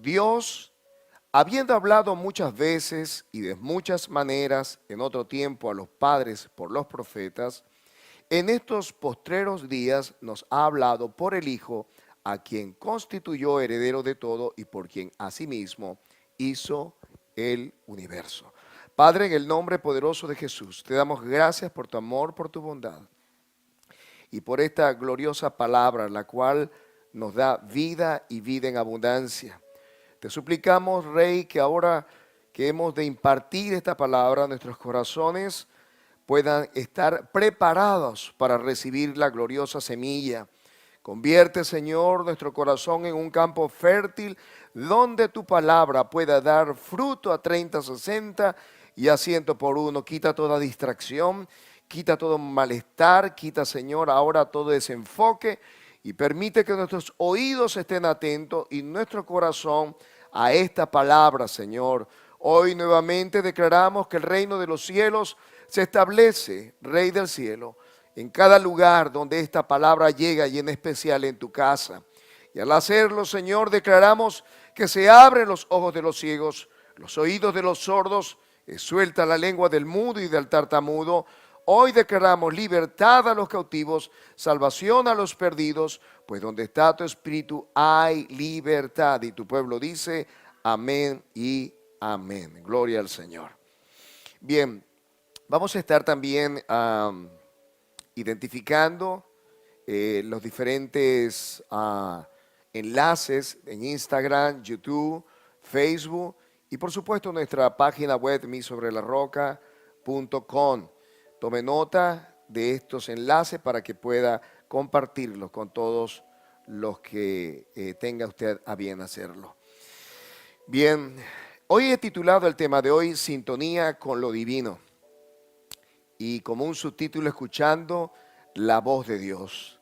Dios, habiendo hablado muchas veces y de muchas maneras en otro tiempo a los padres por los profetas, en estos postreros días nos ha hablado por el Hijo, a quien constituyó heredero de todo y por quien asimismo hizo el universo. Padre, en el nombre poderoso de Jesús, te damos gracias por tu amor, por tu bondad y por esta gloriosa palabra, la cual nos da vida y vida en abundancia. Te suplicamos, Rey, que ahora que hemos de impartir esta palabra, nuestros corazones puedan estar preparados para recibir la gloriosa semilla. Convierte, Señor, nuestro corazón en un campo fértil donde tu palabra pueda dar fruto a 30, 60 y a 100 por uno. Quita toda distracción, quita todo malestar, quita, Señor, ahora todo desenfoque y permite que nuestros oídos estén atentos y nuestro corazón a esta palabra, Señor. Hoy nuevamente declaramos que el reino de los cielos se establece, Rey del cielo, en cada lugar donde esta palabra llega y en especial en tu casa. Y al hacerlo, Señor, declaramos que se abren los ojos de los ciegos, los oídos de los sordos, suelta la lengua del mudo y del tartamudo. Hoy declaramos libertad a los cautivos, salvación a los perdidos, pues donde está tu espíritu hay libertad. Y tu pueblo dice amén y amén. Gloria al Señor. Bien, vamos a estar también identificando los diferentes enlaces en Instagram, YouTube, Facebook y por supuesto nuestra página web misobrelarroca.com. Tome nota de estos enlaces para que pueda compartirlos con todos los que tenga usted a bien hacerlo. Bien, hoy he titulado el tema de hoy, Sintonía con lo Divino. Y como un subtítulo, escuchando la voz de Dios.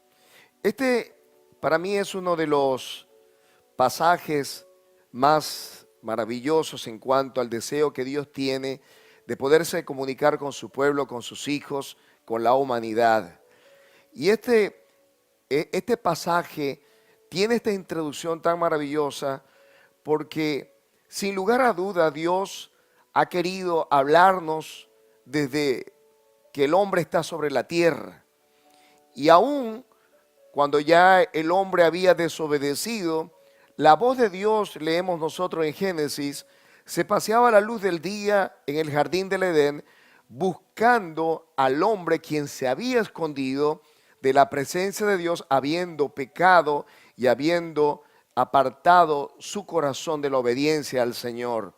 Este para mí es uno de los pasajes más maravillosos en cuanto al deseo que Dios tiene de poderse comunicar con su pueblo, con sus hijos, con la humanidad. Y este pasaje tiene esta introducción tan maravillosa porque sin lugar a duda Dios ha querido hablarnos desde que el hombre está sobre la tierra. Y aún cuando ya el hombre había desobedecido, la voz de Dios, leemos nosotros en Génesis, se paseaba a la luz del día en el jardín del Edén, buscando al hombre quien se había escondido de la presencia de Dios, habiendo pecado y habiendo apartado su corazón de la obediencia al Señor.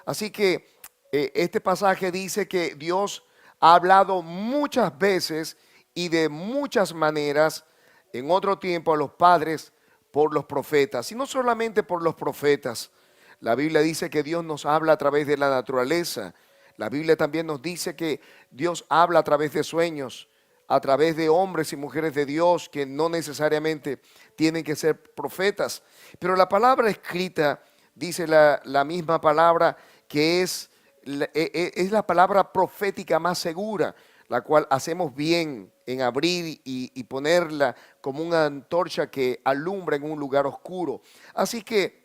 Así que este pasaje dice que Dios ha hablado muchas veces y de muchas maneras en otro tiempo a los padres por los profetas. Y no solamente por los profetas. La Biblia dice que Dios nos habla a través de la naturaleza. La Biblia también nos dice que Dios habla a través de sueños, a través de hombres y mujeres de Dios que no necesariamente tienen que ser profetas. Pero la palabra escrita, dice la misma palabra, que es la palabra profética más segura, la cual hacemos bien en abrir y ponerla como una antorcha que alumbra en un lugar oscuro. Así que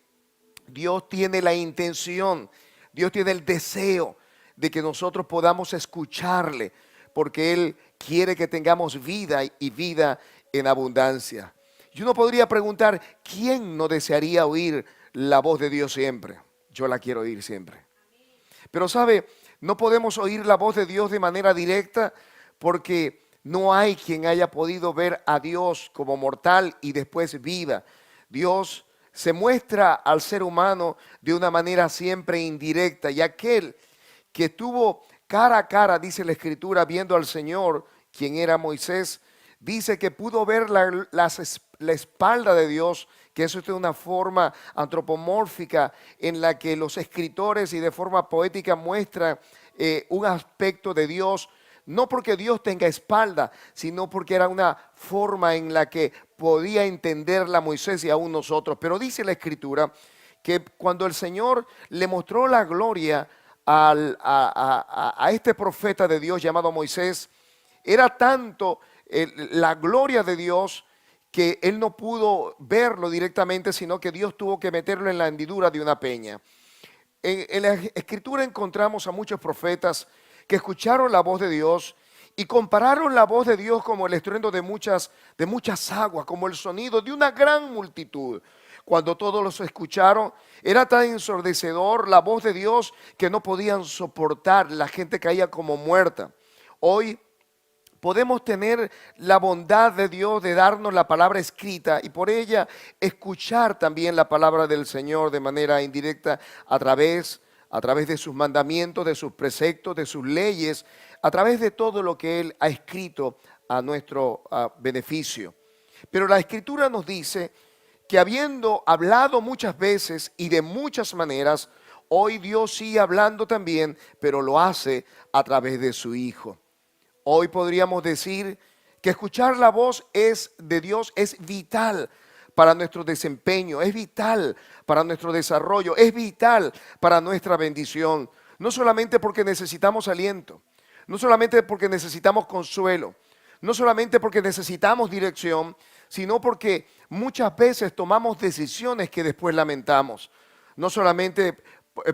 Dios tiene la intención, Dios tiene el deseo de que nosotros podamos escucharle, porque Él quiere que tengamos vida y vida en abundancia. Y uno podría preguntar, ¿quién no desearía oír la voz de Dios siempre? Yo la quiero oír siempre. Pero sabe, no podemos oír la voz de Dios de manera directa porque no hay quien haya podido ver a Dios como mortal y después viva. Dios se muestra al ser humano de una manera siempre indirecta, y aquel que estuvo cara a cara, dice la Escritura, viendo al Señor, quien era Moisés, dice que pudo ver la espalda de Dios, que eso es una forma antropomórfica en la que los escritores y de forma poética muestran un aspecto de Dios, no porque Dios tenga espalda, sino porque era una forma en la que podía entenderla Moisés y aún nosotros. Pero dice la Escritura que cuando el Señor le mostró la gloria a este profeta de Dios llamado Moisés, era tanto la gloria de Dios que él no pudo verlo directamente, sino que Dios tuvo que meterlo en la hendidura de una peña. En la Escritura encontramos a muchos profetas que escucharon la voz de Dios y compararon la voz de Dios como el estruendo de muchas aguas, como el sonido de una gran multitud. Cuando todos los escucharon, era tan ensordecedor la voz de Dios que no podían soportar, la gente caía como muerta. Hoy podemos tener la bondad de Dios de darnos la palabra escrita y por ella escuchar también la palabra del Señor de manera indirecta a través de sus mandamientos, de sus preceptos, de sus leyes, a través de todo lo que Él ha escrito a nuestro beneficio. Pero la Escritura nos dice que habiendo hablado muchas veces y de muchas maneras, hoy Dios sigue hablando también, pero lo hace a través de su Hijo. Hoy podríamos decir que escuchar la voz de Dios es vital para nuestro desempeño, es vital para nuestro desarrollo, es vital para nuestra bendición. No solamente porque necesitamos aliento, no solamente porque necesitamos consuelo, no solamente porque necesitamos dirección, sino porque muchas veces tomamos decisiones que después lamentamos. No solamente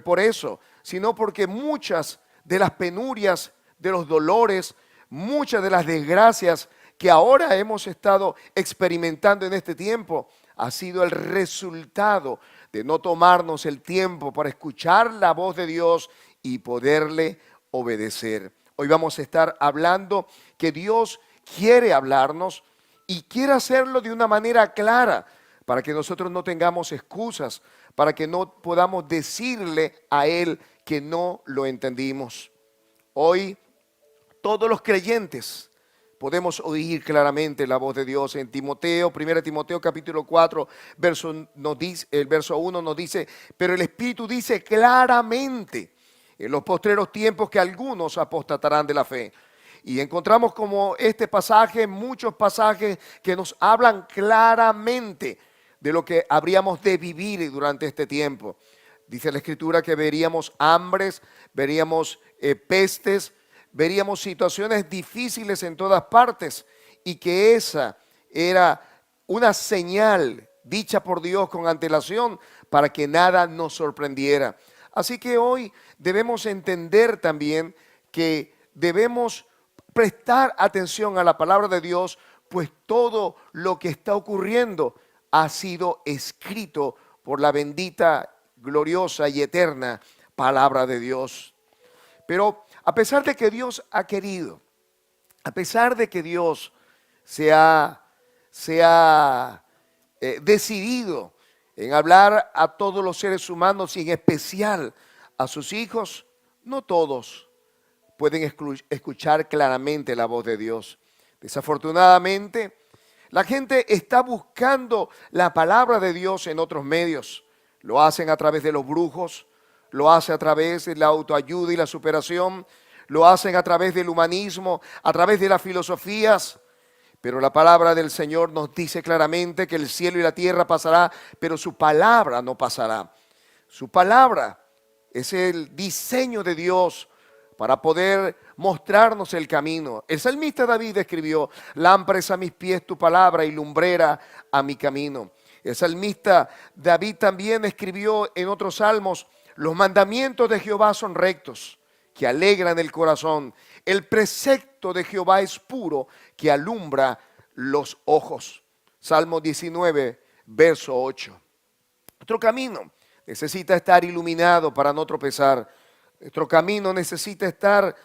por eso, sino porque muchas de las penurias, de los dolores, muchas de las desgracias que ahora hemos estado experimentando en este tiempo ha sido el resultado de no tomarnos el tiempo para escuchar la voz de Dios y poderle obedecer. Hoy vamos a estar hablando que Dios quiere hablarnos y quiere hacerlo de una manera clara para que nosotros no tengamos excusas, para que no podamos decirle a Él que no lo entendimos. Hoy todos los creyentes podemos oír claramente la voz de Dios en Timoteo, 1 Timoteo capítulo 4, el verso 1 nos dice, pero el Espíritu dice claramente en los postreros tiempos que algunos apostatarán de la fe. Y encontramos como este pasaje, muchos pasajes que nos hablan claramente de lo que habríamos de vivir durante este tiempo. Dice la Escritura que veríamos hambres, veríamos pestes, veríamos situaciones difíciles en todas partes y que esa era una señal dicha por Dios con antelación para que nada nos sorprendiera. Así que hoy debemos entender también que debemos prestar atención a la palabra de Dios, pues todo lo que está ocurriendo ha sido escrito por la bendita, gloriosa y eterna palabra de Dios. Pero a pesar de que Dios ha querido, a pesar de que Dios se ha decidido en hablar a todos los seres humanos y en especial a sus hijos, no todos pueden escuchar claramente la voz de Dios. Desafortunadamente, la gente está buscando la palabra de Dios en otros medios. Lo hacen a través de los brujos, lo hacen a través de la autoayuda y la superación, lo hacen a través del humanismo, a través de las filosofías. Pero la palabra del Señor nos dice claramente que el cielo y la tierra pasará, pero su palabra no pasará. Su palabra es el diseño de Dios para poder mostrarnos el camino. El salmista David escribió, lámpara es a mis pies tu palabra y lumbrera a mi camino. El salmista David también escribió en otros salmos, los mandamientos de Jehová son rectos, que alegran el corazón. El precepto de Jehová es puro, que alumbra los ojos. Salmo 19, verso 8. Nuestro camino necesita estar iluminado para no tropezar. Nuestro camino necesita estar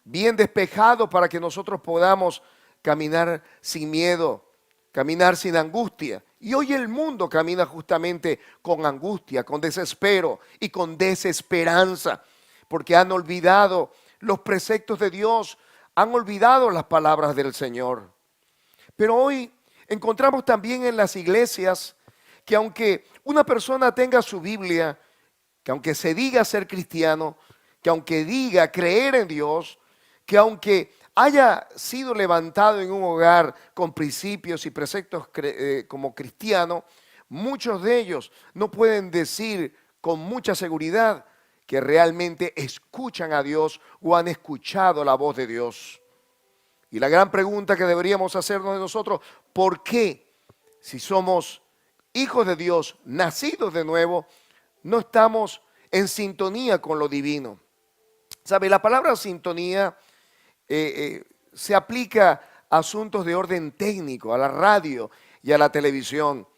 bien despejado para que nosotros podamos caminar sin miedo, caminar sin angustia. Y hoy el mundo camina justamente con angustia, con desespero y con desesperanza, porque han olvidado los preceptos de Dios, han olvidado las palabras del Señor. Pero hoy encontramos también en las iglesias que aunque una persona tenga su Biblia, que aunque se diga ser cristiano, que aunque diga creer en Dios, que aunque haya sido levantado en un hogar con principios y preceptos como cristiano, muchos de ellos no pueden decir con mucha seguridad que realmente escuchan a Dios o han escuchado la voz de Dios. Y la gran pregunta que deberíamos hacernos de nosotros, ¿por qué si somos hijos de Dios, nacidos de nuevo, no estamos en sintonía con lo divino. ¿Sabe? La palabra sintonía se aplica a asuntos de orden técnico, a la radio y a la televisión.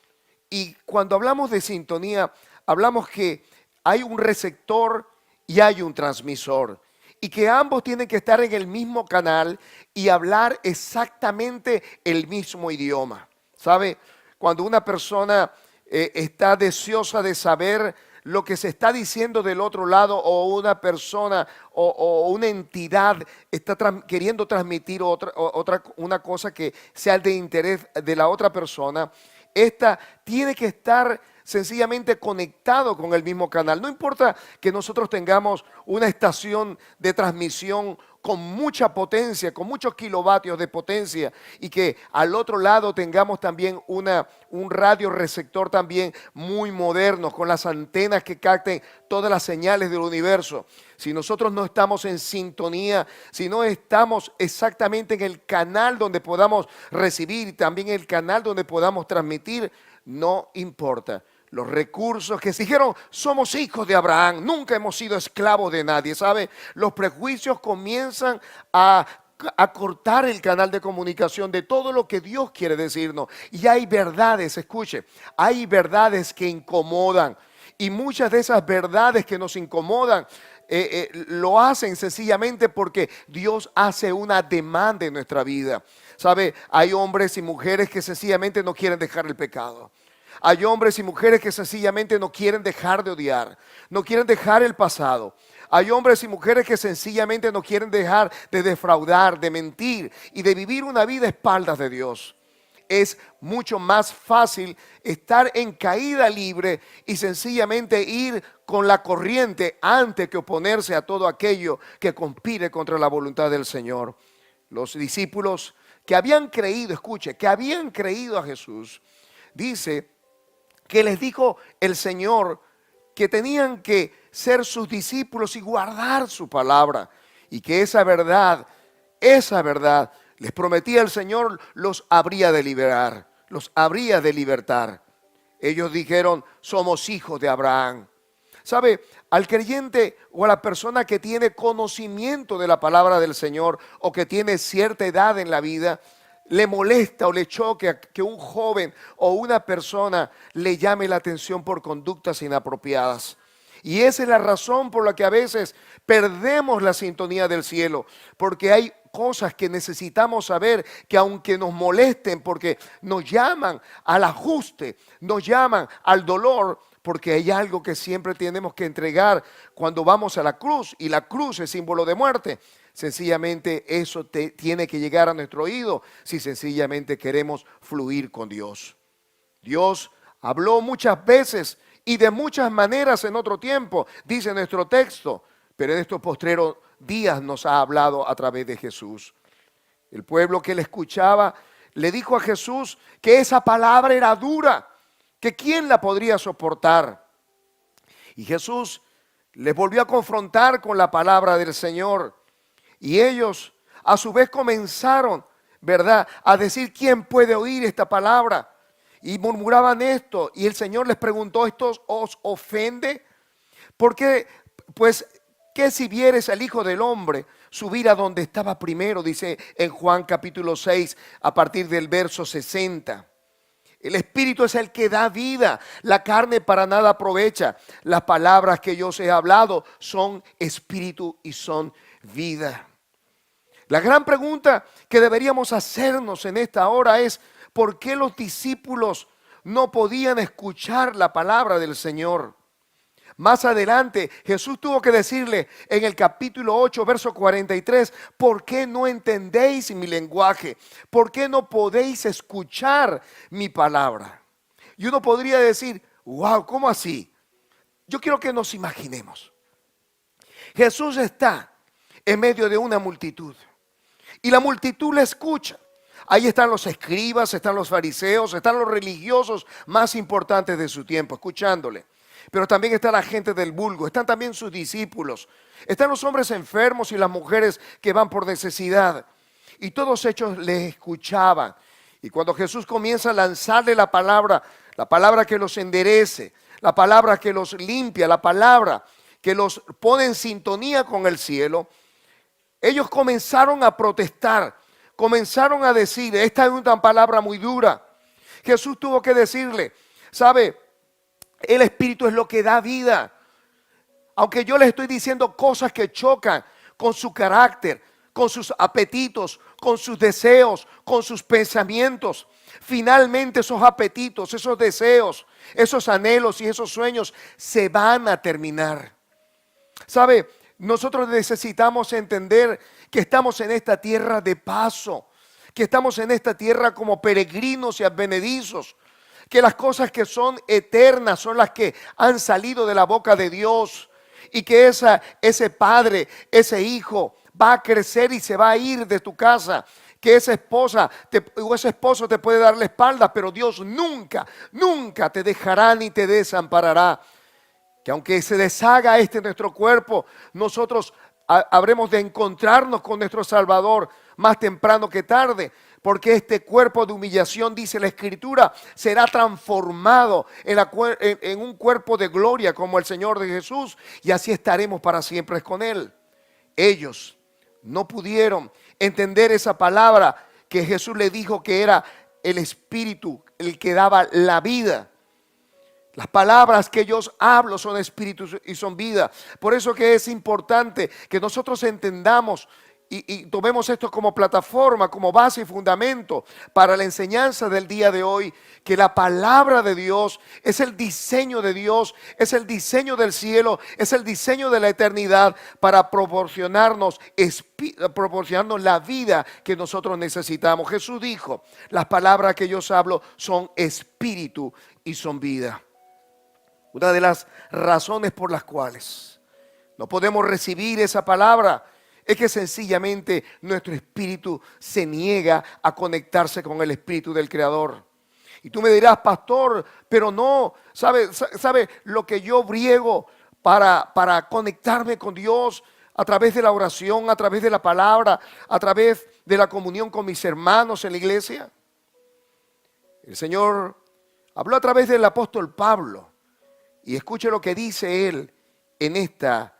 Y cuando hablamos de sintonía, hablamos que hay un receptor y hay un transmisor. Y que ambos tienen que estar en el mismo canal y hablar exactamente el mismo idioma. ¿Sabe? Cuando una persona está deseosa de saber lo que se está diciendo del otro lado, o una persona o una entidad está queriendo transmitir una cosa que sea de interés de la otra persona, esta tiene que estar sencillamente conectado con el mismo canal. No importa que nosotros tengamos una estación de transmisión con mucha potencia, con muchos kilovatios de potencia, y que al otro lado tengamos también un radio receptor también muy moderno, con las antenas que capten todas las señales del universo. Si nosotros no estamos en sintonía, si no estamos exactamente en el canal donde podamos recibir y también el canal donde podamos transmitir, no importa. Los recursos que se dijeron, somos hijos de Abraham, nunca hemos sido esclavos de nadie, ¿sabe? Los prejuicios comienzan a cortar el canal de comunicación de todo lo que Dios quiere decirnos. Y hay verdades, escuche, hay verdades que incomodan. Y muchas de esas verdades que nos incomodan lo hacen sencillamente porque Dios hace una demanda en nuestra vida. ¿Sabe? Hay hombres y mujeres que sencillamente no quieren dejar el pecado. Hay hombres y mujeres que sencillamente no quieren dejar de odiar, no quieren dejar el pasado. Hay hombres y mujeres que sencillamente no quieren dejar de defraudar, de mentir y de vivir una vida a espaldas de Dios. Es mucho más fácil estar en caída libre y sencillamente ir con la corriente antes que oponerse a todo aquello que conspire contra la voluntad del Señor. Los discípulos que habían creído, escuche, que habían creído a Jesús, dice que les dijo el Señor que tenían que ser sus discípulos y guardar su palabra, y que esa verdad, les prometía el Señor, los habría de liberar, los habría de libertar. Ellos dijeron, somos hijos de Abraham. ¿Sabe? Al creyente o a la persona que tiene conocimiento de la palabra del Señor o que tiene cierta edad en la vida, le molesta o le choque que un joven o una persona le llame la atención por conductas inapropiadas. Y esa es la razón por la que a veces perdemos la sintonía del cielo, porque hay cosas que necesitamos saber que aunque nos molesten, porque nos llaman al ajuste, nos llaman al dolor, porque hay algo que siempre tenemos que entregar cuando vamos a la cruz, y la cruz es símbolo de muerte. Sencillamente eso tiene que llegar a nuestro oído si sencillamente queremos fluir con Dios. Dios habló muchas veces y de muchas maneras en otro tiempo, dice nuestro texto, pero en estos postreros días nos ha hablado a través de Jesús. El pueblo que le escuchaba le dijo a Jesús que esa palabra era dura, que quién la podría soportar. Y Jesús les volvió a confrontar con la palabra del Señor. Y ellos a su vez comenzaron, ¿verdad?, a decir, ¿quién puede oír esta palabra? Y murmuraban esto, y el Señor les preguntó, ¿esto os ofende? Porque, pues, ¿qué si vieres al Hijo del Hombre subir a donde estaba primero? Dice en Juan capítulo 6, a partir del verso 60. El Espíritu es el que da vida, la carne para nada aprovecha. Las palabras que yo os he hablado son espíritu y son vida. La gran pregunta que deberíamos hacernos en esta hora es, ¿por qué los discípulos no podían escuchar la palabra del Señor? Más adelante Jesús tuvo que decirle en el capítulo 8, verso 43, ¿por qué no entendéis mi lenguaje? ¿Por qué no podéis escuchar mi palabra? Y uno podría decir, wow, ¿cómo así? Yo quiero que nos imaginemos. Jesús está en medio de una multitud y la multitud le escucha. Ahí están los escribas, están los fariseos, están los religiosos más importantes de su tiempo, escuchándole. Pero también está la gente del vulgo, están también sus discípulos, están los hombres enfermos y las mujeres que van por necesidad. Y todos ellos les escuchaban. Y cuando Jesús comienza a lanzarle la palabra que los enderece, la palabra que los limpia, la palabra que los pone en sintonía con el cielo, ellos comenzaron a protestar, comenzaron a decir, esta es una palabra muy dura. Jesús tuvo que decirle, ¿sabe? El Espíritu es lo que da vida. Aunque yo les estoy diciendo cosas que chocan con su carácter, con sus apetitos, con sus deseos, con sus pensamientos, finalmente esos apetitos, esos deseos, esos anhelos y esos sueños se van a terminar. ¿Sabe? Nosotros necesitamos entender que estamos en esta tierra de paso, que estamos en esta tierra como peregrinos y advenedizos, que las cosas que son eternas son las que han salido de la boca de Dios, y que ese padre, ese hijo va a crecer y se va a ir de tu casa, que esa esposa o ese esposo te puede dar la espalda, pero Dios nunca, nunca te dejará ni te desamparará. Que aunque se deshaga nuestro cuerpo, nosotros habremos de encontrarnos con nuestro Salvador más temprano que tarde, porque este cuerpo de humillación, dice la Escritura, será transformado en un cuerpo de gloria como el Señor de Jesús, y así estaremos para siempre con Él. Ellos no pudieron entender esa palabra que Jesús le dijo que era el Espíritu el que daba la vida. Las palabras que yo hablo son espíritu y son vida. Por eso que es importante que nosotros entendamos y tomemos esto como plataforma, como base y fundamento para la enseñanza del día de hoy, que la palabra de Dios es el diseño de Dios, es el diseño del cielo, es el diseño de la eternidad para proporcionarnos la vida que nosotros necesitamos. Jesús dijo, las palabras que yo os hablo son espíritu y son vida. Una de las razones por las cuales no podemos recibir esa palabra es que sencillamente nuestro espíritu se niega a conectarse con el espíritu del Creador. Y tú me dirás, pastor, pero no, ¿sabe lo que yo briego para conectarme con Dios a través de la oración, a través de la palabra, a través de la comunión con mis hermanos en la iglesia? El Señor habló a través del apóstol Pablo. Y escuche lo que dice él en esta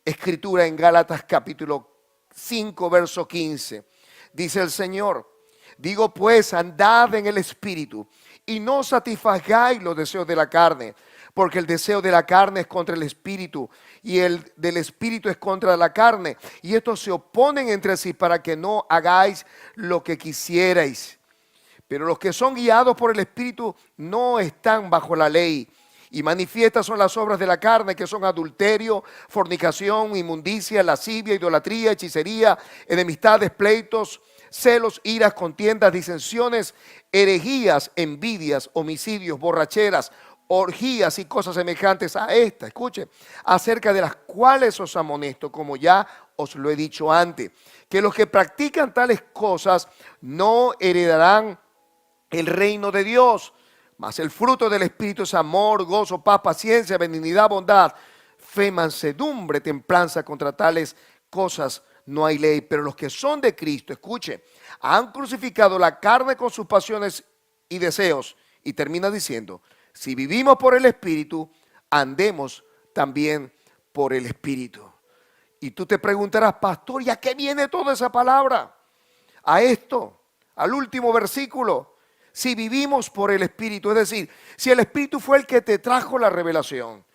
escritura en Gálatas capítulo 5, verso 15. Dice el Señor, digo pues, andad en el Espíritu y no satisfagáis los deseos de la carne, porque el deseo de la carne es contra el Espíritu y el del Espíritu es contra la carne. Y estos se oponen entre sí para que no hagáis lo que quisierais. Pero los que son guiados por el Espíritu no están bajo la ley. Y manifiestas son las obras de la carne, que son adulterio, fornicación, inmundicia, lascivia, idolatría, hechicería, enemistades, pleitos, celos, iras, contiendas, disensiones, herejías, envidias, homicidios, borracheras, orgías y cosas semejantes a esta. Escuche, acerca de las cuales os amonesto, como ya os lo he dicho antes, que los que practican tales cosas no heredarán el reino de Dios. Mas el fruto del Espíritu es amor, gozo, paz, paciencia, benignidad, bondad, fe, mansedumbre, templanza. Contra tales cosas no hay ley. Pero los que son de Cristo, escuche, han crucificado la carne con sus pasiones y deseos. Y termina diciendo, si vivimos por el Espíritu, andemos también por el Espíritu. Y tú te preguntarás, pastor, ¿y a qué viene toda esa palabra? A esto, al último versículo. Si vivimos por el Espíritu, es decir, si el Espíritu fue el que te trajo la revelación,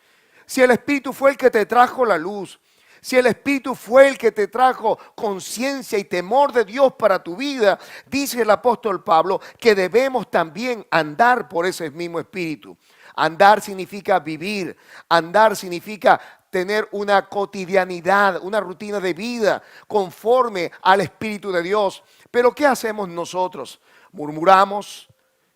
si el Espíritu fue el que te trajo la luz, si el Espíritu fue el que te trajo conciencia y temor de Dios para tu vida, dice el apóstol Pablo que debemos también andar por ese mismo Espíritu. Andar significa vivir, andar significa tener una cotidianidad, una rutina de vida conforme al Espíritu de Dios. Pero ¿qué hacemos nosotros? Murmuramos,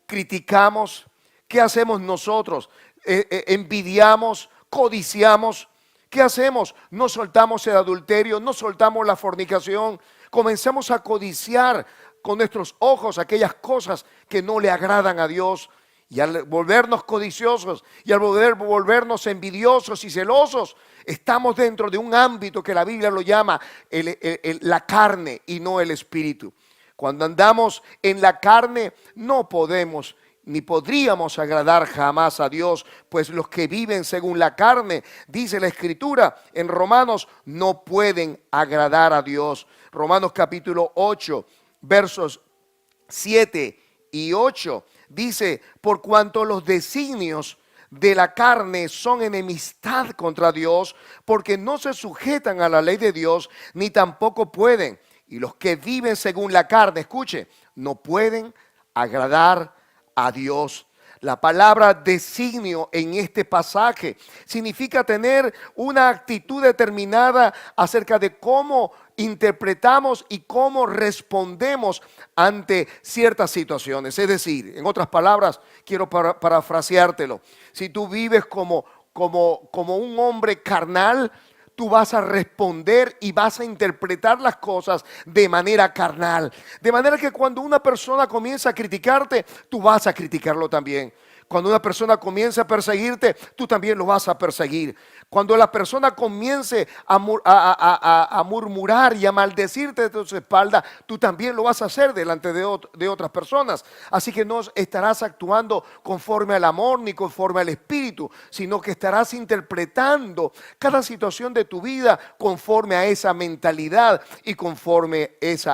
criticamos. ¿Qué hacemos nosotros? Envidiamos, codiciamos. ¿Qué hacemos? No soltamos el adulterio, no soltamos la fornicación. Comenzamos a codiciar con nuestros ojos aquellas cosas que no le agradan a Dios. Y al volvernos codiciosos y al volvernos envidiosos y celosos, estamos dentro de un ámbito que la Biblia lo llama la carne y no el espíritu. Cuando andamos en la carne, no podemos ni podríamos agradar jamás a Dios, pues los que viven según la carne, dice la Escritura en Romanos, no pueden agradar a Dios. Romanos capítulo 8, versos 7 y 8, dice, por cuanto los designios de la carne son enemistad contra Dios, porque no se sujetan a la ley de Dios, ni tampoco pueden. Y los que viven según la carne, escuche, no pueden agradar a Dios. La palabra designio en este pasaje significa tener una actitud determinada acerca de cómo interpretamos y cómo respondemos ante ciertas situaciones. Es decir, en otras palabras, quiero parafraseártelo. Si tú vives como un hombre carnal, tú vas a responder y vas a interpretar las cosas de manera carnal. De manera que cuando una persona comienza a criticarte, tú vas a criticarlo también. Cuando una persona comience a perseguirte, tú también lo vas a perseguir. Cuando la persona comience a murmurar y a maldecirte de tu espalda, tú también lo vas a hacer delante de otras personas. Así que no estarás actuando conforme al amor ni conforme al espíritu, sino que estarás interpretando cada situación de tu vida conforme a esa mentalidad y conforme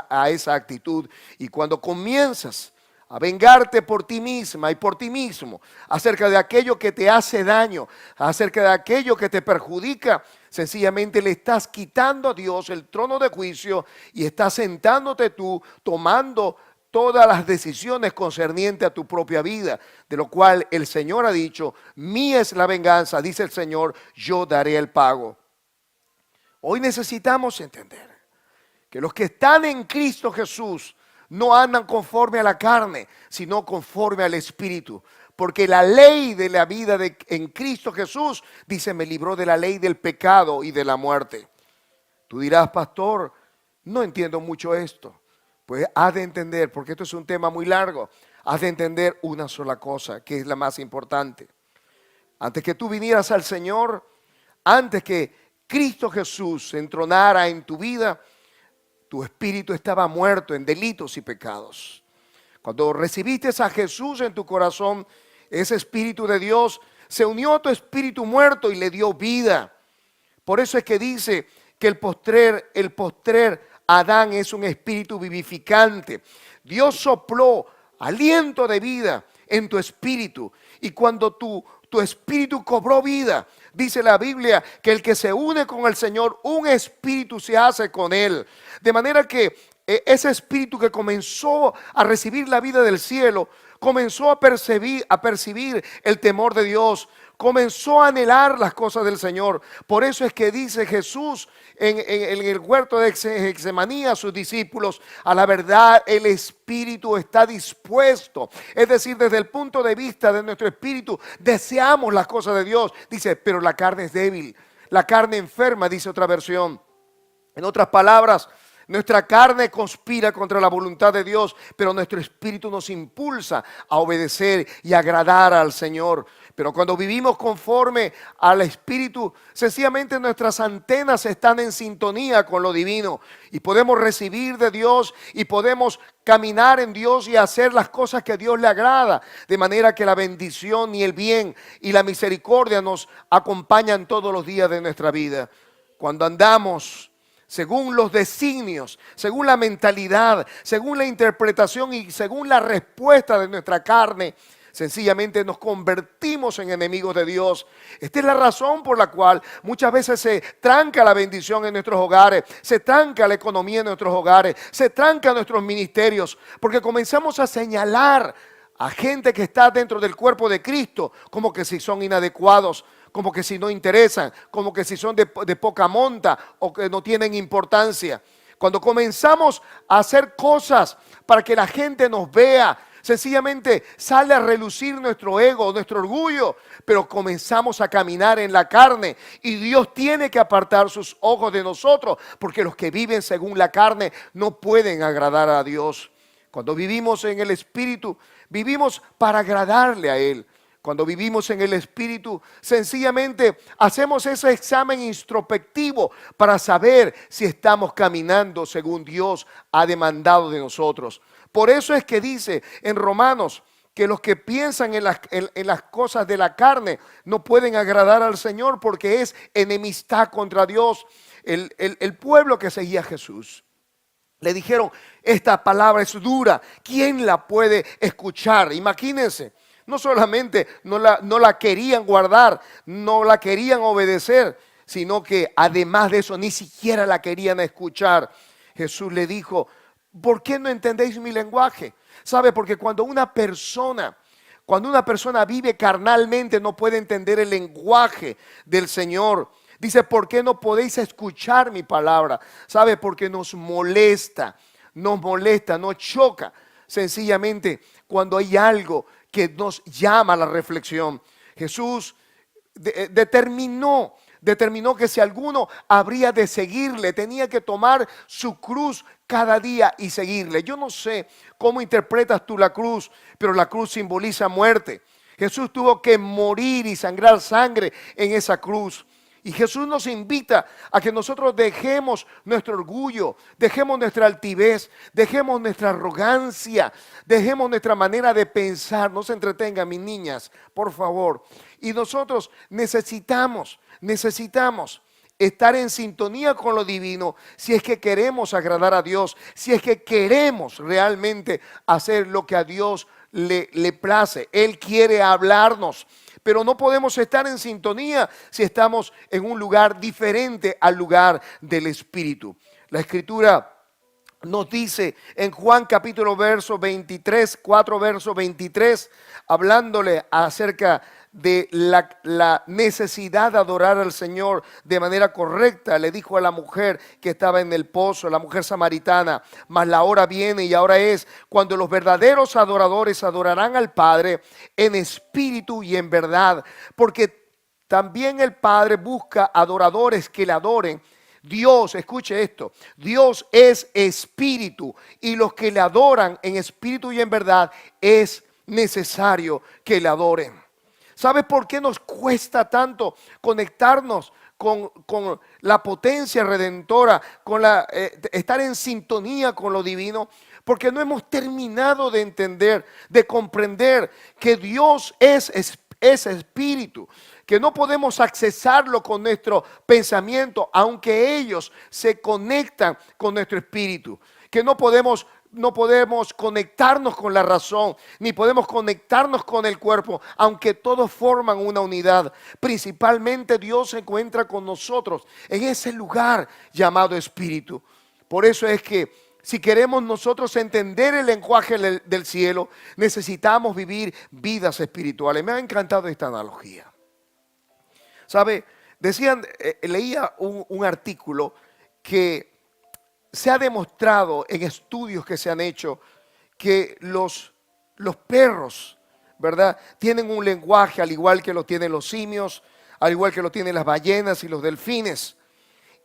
a esa actitud. Y cuando comienzas a vengarte por ti misma y por ti mismo, acerca de aquello que te hace daño, acerca de aquello que te perjudica, sencillamente le estás quitando a Dios el trono de juicio y estás sentándote tú, tomando todas las decisiones concernientes a tu propia vida, de lo cual el Señor ha dicho, mía es la venganza, dice el Señor, yo daré el pago. Hoy necesitamos entender que los que están en Cristo Jesús no andan conforme a la carne, sino conforme al Espíritu. Porque la ley de la vida en Cristo Jesús, dice, me libró de la ley del pecado y de la muerte. Tú dirás, pastor, no entiendo mucho esto. Pues has de entender, porque esto es un tema muy largo, has de entender una sola cosa, que es la más importante. Antes que tú vinieras al Señor, antes que Cristo Jesús se entronara en tu vida, tu espíritu estaba muerto en delitos y pecados. Cuando recibiste a Jesús en tu corazón, ese Espíritu de Dios se unió a tu espíritu muerto y le dio vida. Por eso es que dice que el postrer Adán es un espíritu vivificante. Dios sopló aliento de vida en tu espíritu. Y cuando tu espíritu cobró vida, dice la Biblia que el que se une con el Señor, un espíritu se hace con él. De manera que ese espíritu que comenzó a recibir la vida del cielo, comenzó a percibir el temor de Dios, comenzó a anhelar las cosas del Señor. Por eso es que dice Jesús en el huerto de Getsemaní a sus discípulos, a la verdad el espíritu está dispuesto. Es decir, desde el punto de vista de nuestro espíritu, deseamos las cosas de Dios. Dice, pero la carne es débil, la carne enferma, dice otra versión. En otras palabras, nuestra carne conspira contra la voluntad de Dios, pero nuestro espíritu nos impulsa a obedecer y agradar al Señor. Pero cuando vivimos conforme al Espíritu, sencillamente nuestras antenas están en sintonía con lo divino y podemos recibir de Dios y podemos caminar en Dios y hacer las cosas que a Dios le agrada, de manera que la bendición y el bien y la misericordia nos acompañan todos los días de nuestra vida. Cuando andamos según los designios, según la mentalidad, según la interpretación y según la respuesta de nuestra carne, sencillamente nos convertimos en enemigos de Dios. Esta es la razón por la cual muchas veces se tranca la bendición en nuestros hogares, se tranca la economía en nuestros hogares, se tranca nuestros ministerios, porque comenzamos a señalar a gente que está dentro del cuerpo de Cristo como que si son inadecuados, como que si no interesan, como que si son de poca monta o que no tienen importancia. Cuando comenzamos a hacer cosas para que la gente nos vea, sencillamente sale a relucir nuestro ego, nuestro orgullo, pero comenzamos a caminar en la carne y Dios tiene que apartar sus ojos de nosotros, porque los que viven según la carne no pueden agradar a Dios. Cuando vivimos en el Espíritu, vivimos para agradarle a Él. Cuando vivimos en el Espíritu, sencillamente hacemos ese examen introspectivo para saber si estamos caminando según Dios ha demandado de nosotros. Por eso es que dice en Romanos que los que piensan en las cosas de la carne no pueden agradar al Señor, porque es enemistad contra Dios. El pueblo que seguía a Jesús le dijeron: esta palabra es dura, ¿quién la puede escuchar? Imagínense. No solamente no la querían guardar, no la querían obedecer, sino que además de eso ni siquiera la querían escuchar. Jesús le dijo: ¿por qué no entendéis mi lenguaje? ¿Sabe? Porque cuando una persona vive carnalmente, no puede entender el lenguaje del Señor. Dice: ¿por qué no podéis escuchar mi palabra? ¿Sabe? Porque nos molesta, nos choca. Sencillamente, cuando hay algo que nos llama a la reflexión. Jesús determinó que si alguno habría de seguirle, tenía que tomar su cruz cada día y seguirle. Yo no sé cómo interpretas tú la cruz, pero la cruz simboliza muerte. Jesús tuvo que morir y sangrar sangre en esa cruz. Y Jesús nos invita a que nosotros dejemos nuestro orgullo, dejemos nuestra altivez, dejemos nuestra arrogancia, dejemos nuestra manera de pensar. No se entretengan, mis niñas, por favor. Y nosotros necesitamos estar en sintonía con lo divino si es que queremos agradar a Dios, si es que queremos realmente hacer lo que a Dios le place. Él quiere hablarnos. Pero no podemos estar en sintonía si estamos en un lugar diferente al lugar del Espíritu. La Escritura nos dice en Juan capítulo verso 23, 4 verso 23, hablándole acerca de la necesidad de adorar al Señor de manera correcta, le dijo a la mujer que estaba en el pozo, la mujer samaritana: mas la hora viene y ahora es cuando los verdaderos adoradores adorarán al Padre en espíritu y en verdad, porque también el Padre busca adoradores que le adoren. Dios, escuche esto, Dios es espíritu, y los que le adoran en espíritu y en verdad es necesario que le adoren. ¿Sabes por qué nos cuesta tanto conectarnos con la potencia redentora, estar en sintonía con lo divino? Porque no hemos terminado de entender, de comprender que Dios es espíritu, que no podemos accesarlo con nuestro pensamiento, aunque ellos se conectan con nuestro espíritu, que no podemos conectarnos con la razón, ni podemos conectarnos con el cuerpo, aunque todos forman una unidad. Principalmente Dios se encuentra con nosotros en ese lugar llamado espíritu. Por eso es que si queremos nosotros entender el lenguaje del cielo, necesitamos vivir vidas espirituales. Me ha encantado esta analogía. ¿Sabe? Leía un artículo que se ha demostrado en estudios que se han hecho que los perros, ¿verdad?, tienen un lenguaje al igual que lo tienen los simios, al igual que lo tienen las ballenas y los delfines.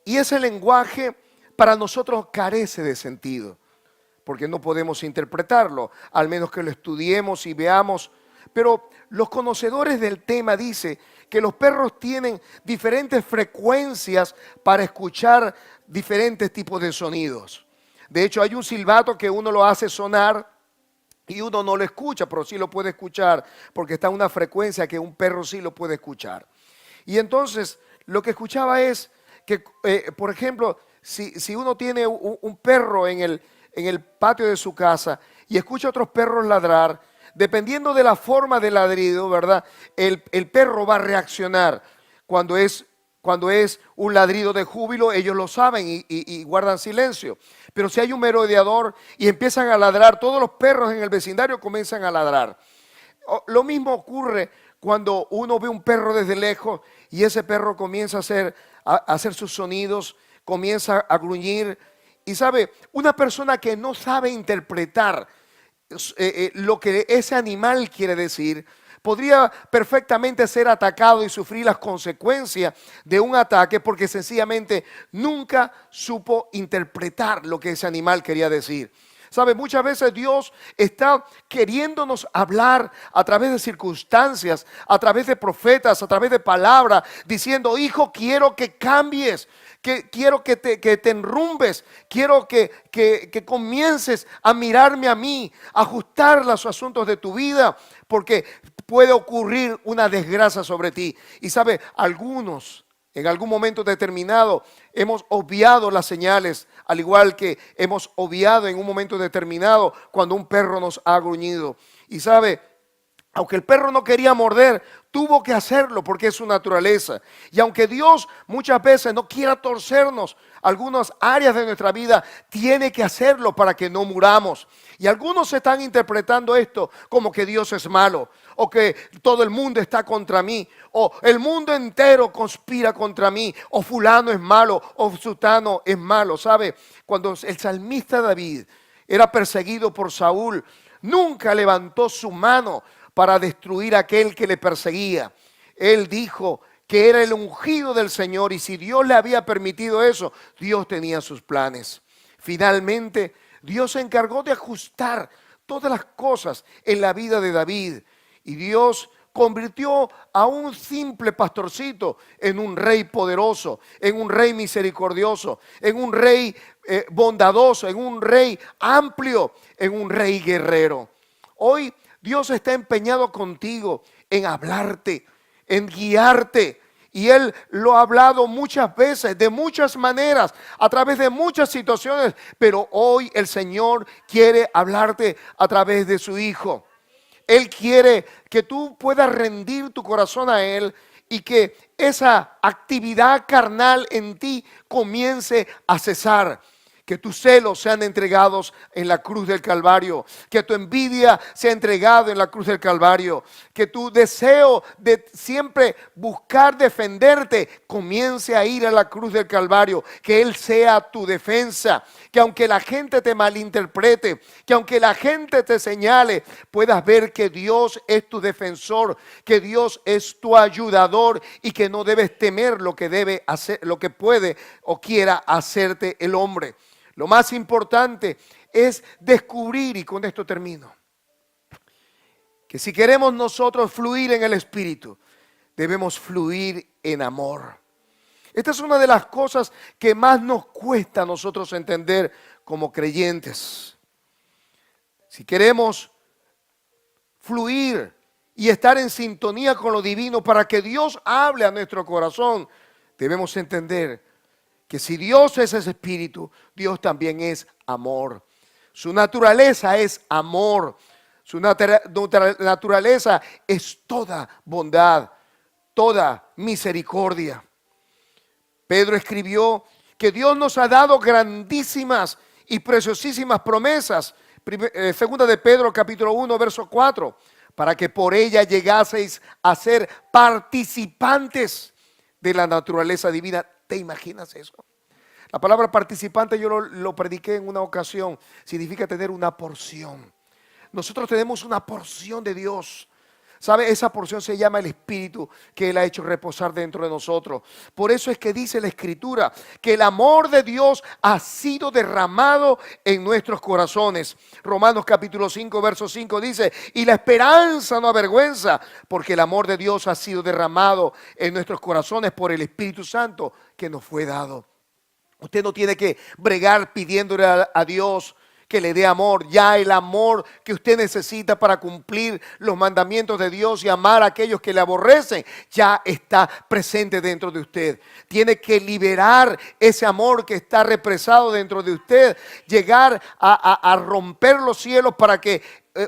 Y ese lenguaje para nosotros carece de sentido, porque no podemos interpretarlo, al menos que lo estudiemos y veamos. Pero los conocedores del tema dicen que los perros tienen diferentes frecuencias para escuchar diferentes tipos de sonidos. De hecho, hay un silbato que uno lo hace sonar y uno no lo escucha, pero sí lo puede escuchar porque está en una frecuencia que un perro sí lo puede escuchar. Y entonces lo que escuchaba es que, por ejemplo, si uno tiene un perro en el patio de su casa y escucha a otros perros ladrar, dependiendo de la forma del ladrido, ¿verdad?, el perro va a reaccionar. Cuando es un ladrido de júbilo, ellos lo saben y guardan silencio. Pero si hay un merodeador y empiezan a ladrar, todos los perros en el vecindario comienzan a ladrar. Lo mismo ocurre cuando uno ve un perro desde lejos y ese perro comienza a hacer sus sonidos, comienza a gruñir. Y sabe, una persona que no sabe interpretar lo que ese animal quiere decir, podría perfectamente ser atacado y sufrir las consecuencias de un ataque porque sencillamente nunca supo interpretar lo que ese animal quería decir. ¿Sabe? Muchas veces Dios está queriéndonos hablar a través de circunstancias, a través de profetas, a través de palabras, diciendo, hijo, quiero que cambies, que quiero que te enrumbes, quiero que comiences a mirarme a mí, a ajustar los asuntos de tu vida, porque puede ocurrir una desgracia sobre ti. Y sabe, algunos en algún momento determinado hemos obviado las señales, al igual que hemos obviado en un momento determinado cuando un perro nos ha gruñido. Y sabe, aunque el perro no quería morder, tuvo que hacerlo porque es su naturaleza. Y aunque Dios muchas veces no quiera torcernos algunas áreas de nuestra vida, tiene que hacerlo para que no muramos. Y algunos están interpretando esto como que Dios es malo, o que todo el mundo está contra mí, o el mundo entero conspira contra mí, o fulano es malo, o sutano es malo. ¿Sabe? Cuando el salmista David era perseguido por Saúl, nunca levantó su mano para destruir a aquel que le perseguía. Él dijo que era el ungido del Señor, y si Dios le había permitido eso, Dios tenía sus planes. Finalmente, Dios se encargó de ajustar todas las cosas en la vida de David, y Dios convirtió a un simple pastorcito en un rey poderoso, en un rey misericordioso, en un rey bondadoso, en un rey amplio, en un rey guerrero. Hoy Dios está empeñado contigo en hablarte, en guiarte. Y Él lo ha hablado muchas veces, de muchas maneras, a través de muchas situaciones. Pero hoy el Señor quiere hablarte a través de su Hijo. Él quiere que tú puedas rendir tu corazón a Él y que esa actividad carnal en ti comience a cesar. Que tus celos sean entregados en la cruz del Calvario. Que tu envidia sea entregada en la cruz del Calvario. Que tu deseo de siempre buscar defenderte comience a ir a la cruz del Calvario. Que Él sea tu defensa. Que aunque la gente te malinterprete, que aunque la gente te señale, puedas ver que Dios es tu defensor, que Dios es tu ayudador y que no debes temer lo que debe hacer, lo que puede o quiera hacerte el hombre. Lo más importante es descubrir, y con esto termino, que si queremos nosotros fluir en el Espíritu, debemos fluir en amor. Esta es una de las cosas que más nos cuesta a nosotros entender como creyentes. Si queremos fluir y estar en sintonía con lo divino para que Dios hable a nuestro corazón, debemos entender que si Dios es ese espíritu, Dios también es amor. Su naturaleza es amor. Su naturaleza es toda bondad, toda misericordia. Pedro escribió que Dios nos ha dado grandísimas y preciosísimas promesas. Segunda de Pedro capítulo 1 verso 4, para que por ella llegaseis a ser participantes de la naturaleza divina. ¿Te imaginas eso? La palabra participante yo lo prediqué en una ocasión. Significa tener una porción. Nosotros tenemos una porción de Dios. ¿Sabe? Esa porción se llama el Espíritu que Él ha hecho reposar dentro de nosotros. Por eso es que dice la Escritura que el amor de Dios ha sido derramado en nuestros corazones. Romanos capítulo 5 verso 5 dice, y la esperanza no avergüenza, porque el amor de Dios ha sido derramado en nuestros corazones por el Espíritu Santo que nos fue dado. Usted no tiene que bregar pidiéndole a Dios que le dé amor. Ya el amor que usted necesita para cumplir los mandamientos de Dios y amar a aquellos que le aborrecen, ya está presente dentro de usted. Tiene que liberar ese amor que está represado dentro de usted, llegar a romper los cielos para que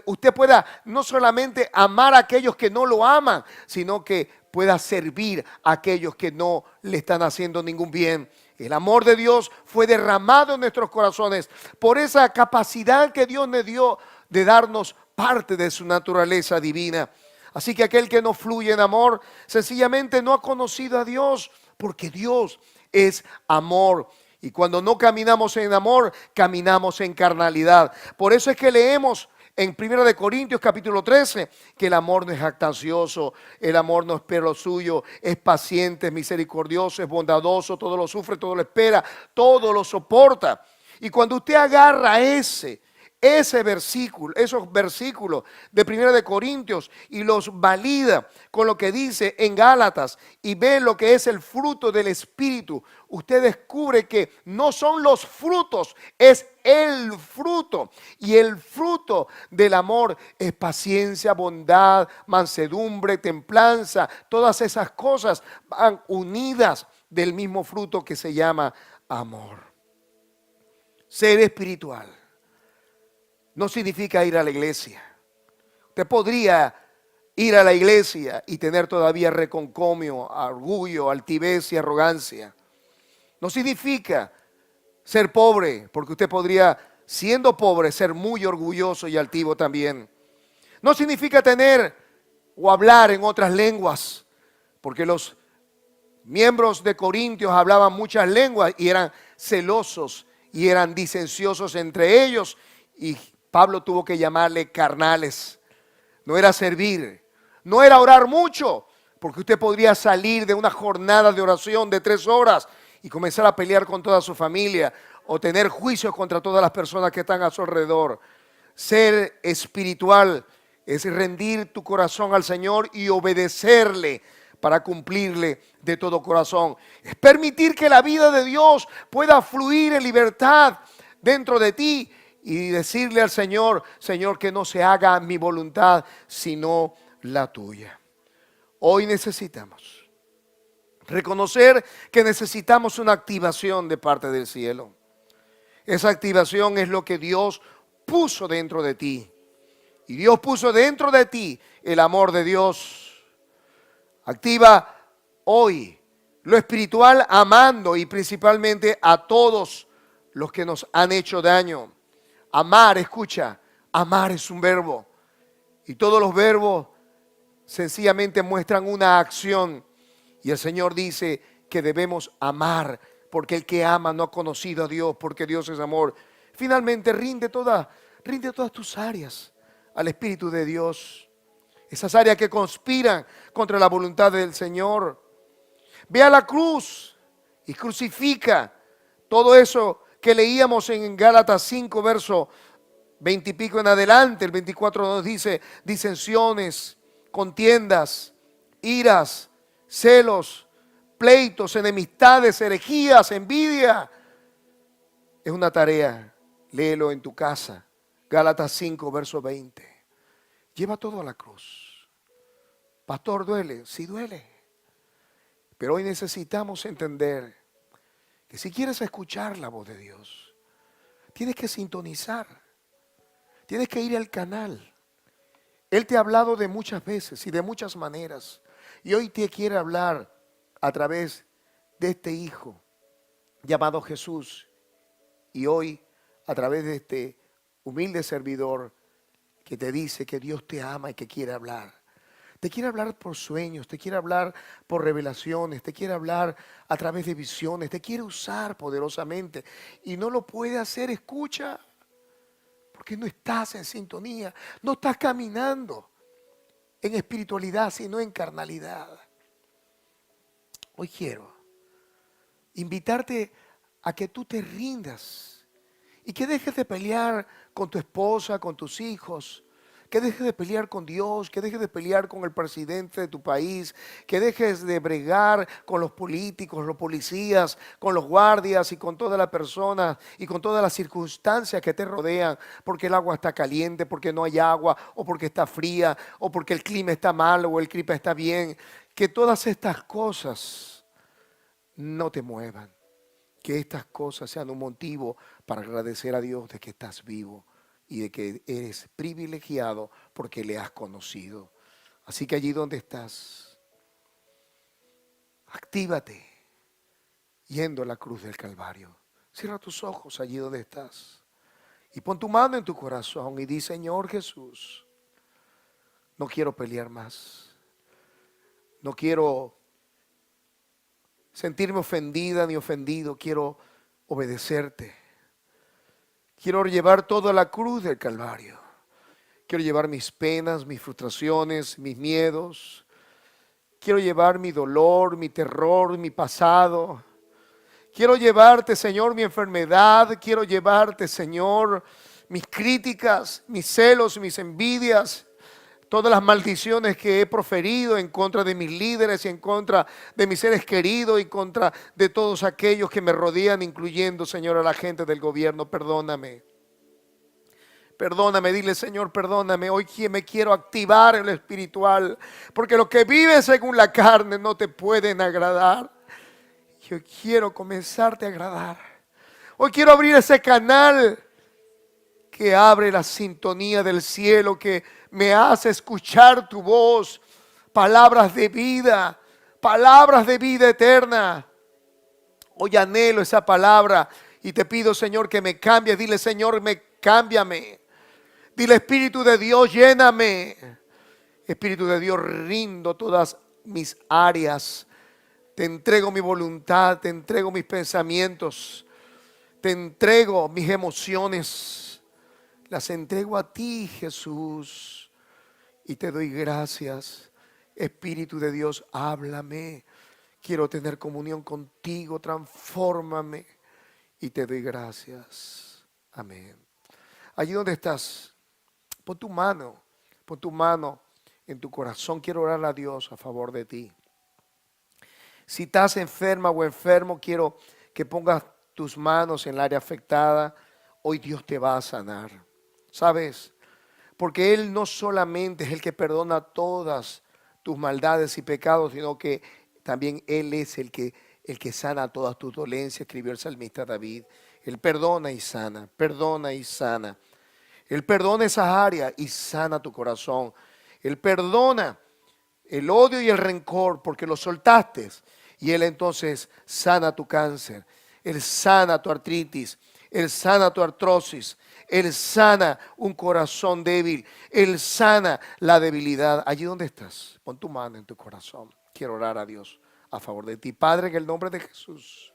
usted pueda no solamente amar a aquellos que no lo aman, sino que pueda servir a aquellos que no le están haciendo ningún bien. El amor de Dios fue derramado en nuestros corazones por esa capacidad que Dios le dio de darnos parte de su naturaleza divina. Así que aquel que no fluye en amor, sencillamente no ha conocido a Dios, porque Dios es amor. Y cuando no caminamos en amor, caminamos en carnalidad. Por eso es que leemos en 1 Corintios capítulo 13, que el amor no es jactancioso, el amor no espera lo suyo, es paciente, es misericordioso, es bondadoso, todo lo sufre, todo lo espera, todo lo soporta. Y cuando usted agarra ese esos versículos de Primera de Corintios y los valida con lo que dice en Gálatas y ve lo que es el fruto del Espíritu, usted descubre que no son los frutos, es el fruto. Y el fruto del amor es paciencia, bondad, mansedumbre, templanza. Todas esas cosas van unidas del mismo fruto que se llama amor. Ser espiritual no significa ir a la iglesia. Usted podría ir a la iglesia y tener todavía reconcomio, orgullo, altivez y arrogancia. No significa ser pobre, porque usted podría, siendo pobre, ser muy orgulloso y altivo también. No significa tener o hablar en otras lenguas, porque los miembros de Corintios hablaban muchas lenguas y eran celosos y eran disenciosos entre ellos, y Pablo tuvo que llamarle carnales. No era servir, no era orar mucho, porque usted podría salir de una jornada de oración de 3 horas y comenzar a pelear con toda su familia o tener juicios contra todas las personas que están a su alrededor. Ser espiritual es rendir tu corazón al Señor y obedecerle para cumplirle de todo corazón. Es permitir que la vida de Dios pueda fluir en libertad dentro de ti y decirle al Señor, Señor, que no se haga mi voluntad, sino la tuya. Hoy necesitamos reconocer que necesitamos una activación de parte del cielo. Esa activación es lo que Dios puso dentro de ti. Y Dios puso dentro de ti el amor de Dios. Activa hoy lo espiritual amando y principalmente a todos los que nos han hecho daño. Amar, escucha, amar es un verbo. Y todos los verbos sencillamente muestran una acción. Y el Señor dice que debemos amar, porque el que ama no ha conocido a Dios, porque Dios es amor. Finalmente rinde todas tus áreas al Espíritu de Dios. Esas áreas que conspiran contra la voluntad del Señor. Ve a la cruz y crucifica todo eso que leíamos en Gálatas 5, verso 20 y pico en adelante. El 24 nos dice: disensiones, contiendas, iras, celos, pleitos, enemistades, herejías, envidia. Es una tarea, léelo en tu casa. Gálatas 5, verso 20. Lleva todo a la cruz. Pastor, ¿duele? Sí duele. Pero hoy necesitamos entender que si quieres escuchar la voz de Dios, tienes que sintonizar. Tienes que ir al canal. Él te ha hablado de muchas veces y de muchas maneras. Y hoy te quiere hablar a través de este Hijo llamado Jesús. Y hoy a través de este humilde servidor que te dice que Dios te ama y que quiere hablar. Te quiere hablar por sueños, te quiere hablar por revelaciones, te quiere hablar a través de visiones, te quiere usar poderosamente. Y no lo puede hacer, escucha, porque no estás en sintonía, no estás caminando en espiritualidad, sino en carnalidad. Hoy quiero invitarte a que tú te rindas y que dejes de pelear con tu esposa, con tus hijos, que dejes de pelear con Dios, que dejes de pelear con el presidente de tu país, que dejes de bregar con los políticos, los policías, con los guardias y con todas las personas y con todas las circunstancias que te rodean, porque el agua está caliente, porque no hay agua, o porque está fría, o porque el clima está mal o el clima está bien. Que todas estas cosas no te muevan. Que estas cosas sean un motivo para agradecer a Dios de que estás vivo y de que eres privilegiado porque le has conocido. Así que allí donde estás, actívate yendo a la cruz del Calvario. Cierra tus ojos allí donde estás y pon tu mano en tu corazón y di: Señor Jesús, no quiero pelear más. No quiero sentirme ofendida ni ofendido, quiero obedecerte. Quiero llevar todo a la cruz del Calvario. Quiero llevar mis penas, mis frustraciones, mis miedos. Quiero llevar mi dolor, mi terror, mi pasado. Quiero llevarte, Señor, mi enfermedad. Quiero llevarte, Señor, mis críticas, mis celos, mis envidias, todas las maldiciones que he proferido en contra de mis líderes y en contra de mis seres queridos y contra de todos aquellos que me rodean, incluyendo, Señor, a la gente del gobierno. Perdóname. Perdóname, dile, Señor, perdóname. Hoy me quiero activar en lo espiritual, porque los que viven según la carne no te pueden agradar. Yo quiero comenzarte a agradar. Hoy quiero abrir ese canal que abre la sintonía del cielo, que me hace escuchar tu voz, palabras de vida eterna. Hoy anhelo esa palabra y te pido, Señor, que me cambies. Dile, Señor, cámbiame. Dile, Espíritu de Dios, lléname. Espíritu de Dios, rindo todas mis áreas. Te entrego mi voluntad, te entrego mis pensamientos, te entrego mis emociones. Las entrego a ti, Jesús, y te doy gracias. Espíritu de Dios, háblame. Quiero tener comunión contigo, transfórmame y te doy gracias. Amén. Allí donde estás, pon tu mano en tu corazón. Quiero orar a Dios a favor de ti. Si estás enferma o enfermo, quiero que pongas tus manos en el área afectada. Hoy Dios te va a sanar. ¿Sabes? Porque Él no solamente es el que perdona todas tus maldades y pecados, sino que también Él es el que sana todas tus dolencias, escribió el salmista David. Él perdona y sana, perdona y sana. Él perdona esas áreas y sana tu corazón. Él perdona el odio y el rencor porque lo soltaste. Y Él entonces sana tu cáncer. Él sana tu artritis. Él sana tu artrosis. Él sana un corazón débil. Él sana la debilidad. Allí donde estás, pon tu mano en tu corazón. Quiero orar a Dios a favor de ti. Padre, en el nombre de Jesús.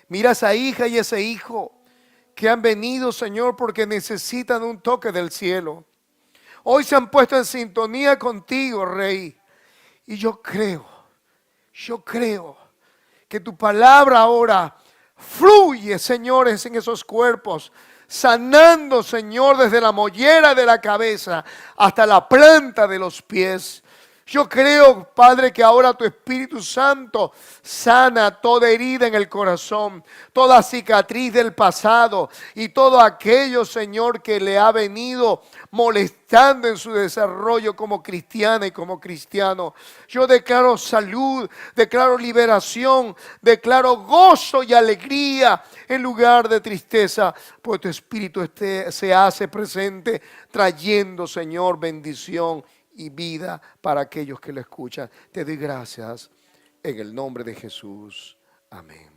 Mira a esa hija y ese hijo que han venido, Señor, porque necesitan un toque del cielo. Hoy se han puesto en sintonía contigo, Rey. Y yo creo que tu palabra ahora fluye, señores, en esos cuerpos, sanando, Señor, desde la mollera de la cabeza hasta la planta de los pies. Yo creo, Padre, que ahora tu Espíritu Santo sana toda herida en el corazón, toda cicatriz del pasado y todo aquello, Señor, que le ha venido molestando en su desarrollo como cristiana y como cristiano. Yo declaro salud, declaro liberación, declaro gozo y alegría en lugar de tristeza, pues tu Espíritu se hace presente trayendo, Señor, bendición y vida para aquellos que lo escuchan. Te doy gracias en el nombre de Jesús. Amén.